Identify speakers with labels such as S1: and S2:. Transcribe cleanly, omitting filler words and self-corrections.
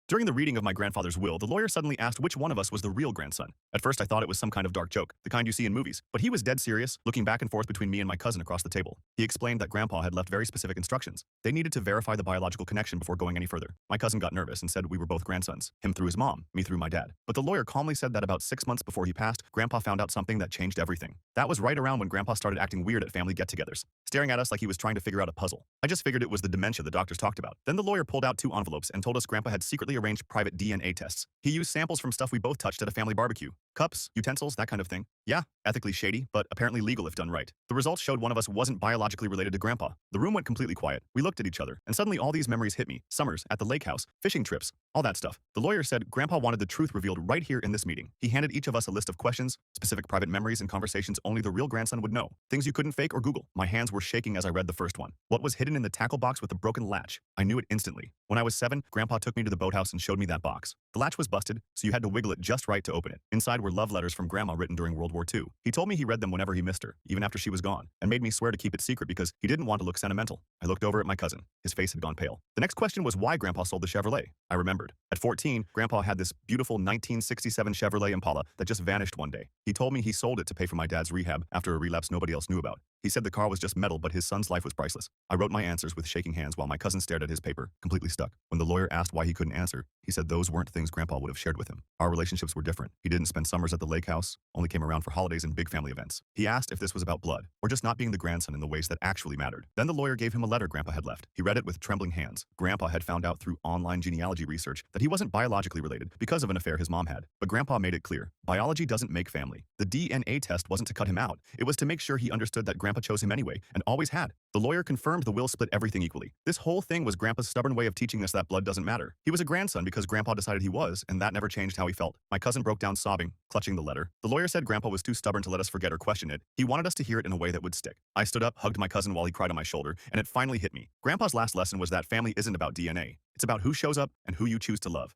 S1: During the reading of my grandfather's will, the lawyer suddenly asked which one of us was the real grandson. At first, I thought it was some kind of dark joke, the kind you see in movies, but he was dead serious, looking back and forth between me and my cousin across the table. He explained that Grandpa had left very specific instructions. They needed to verify the biological connection before going any further. My cousin got nervous and said we were both grandsons, him through his mom, me through my dad. But the lawyer calmly said that about 6 months before he passed, Grandpa found out something that changed everything. That was right around when Grandpa started acting weird at family get-togethers, staring at us like he was trying to figure out a puzzle. I just figured it was the dementia the doctors talked about. Then the lawyer pulled out 2 envelopes and told us Grandpa had secretly arranged private DNA tests. He used samples from stuff we both touched at a family barbecue. Cups, utensils, that kind of thing. Yeah, ethically shady, but apparently legal if done right. The results showed one of us wasn't biologically related to Grandpa. The room went completely quiet. We looked at each other, and suddenly all these memories hit me. Summers, at the lake house, fishing trips, all that stuff. The lawyer said Grandpa wanted the truth revealed right here in this meeting. He handed each of us a list of questions, specific private memories and conversations only the real grandson would know. Things you couldn't fake or Google. My hands were shaking as I read the first one. What was hidden in the tackle box with the broken latch? I knew it instantly. When I was 7, Grandpa took me to the boathouse and showed me that box. The latch was busted, so you had to wiggle it just right to open it. Inside were love letters from Grandma written during World War II. He told me he read them whenever he missed her, even after she was gone, and made me swear to keep it secret because he didn't want to look sentimental. I looked over at my cousin. His face had gone pale. The next question was why Grandpa sold the Chevrolet. I remembered. At 14, Grandpa had this beautiful 1967 Chevrolet Impala that just vanished one day. He told me he sold it to pay for my dad's rehab after a relapse nobody else knew about. He said the car was just metal, but his son's life was priceless. I wrote my answers with shaking hands while my cousin stared at his paper, completely stuck. When the lawyer asked why he couldn't answer, he said those weren't things Grandpa would have shared with him. Our relationships were different. He didn't spend summers at the lake house, only came around for holidays and big family events. He asked if this was about blood, or just not being the grandson in the ways that actually mattered. Then the lawyer gave him a letter Grandpa had left. He read it with trembling hands. Grandpa had found out through online genealogy research that he wasn't biologically related because of an affair his mom had. But Grandpa made it clear, biology doesn't make family. The DNA test wasn't to cut him out. It was to make sure he understood that Grandpa chose him anyway, and always had. The lawyer confirmed the will split everything equally. This whole thing was Grandpa's stubborn way of teaching us that blood doesn't matter. He was a grandson because Grandpa decided he was, and that never changed how he felt. My cousin broke down sobbing, clutching the letter. The lawyer said Grandpa was too stubborn to let us forget or question it. He wanted us to hear it in a way that would stick. I stood up, hugged my cousin while he cried on my shoulder, and it finally hit me. Grandpa's last lesson was that family isn't about DNA. It's about who shows up and who you choose to love.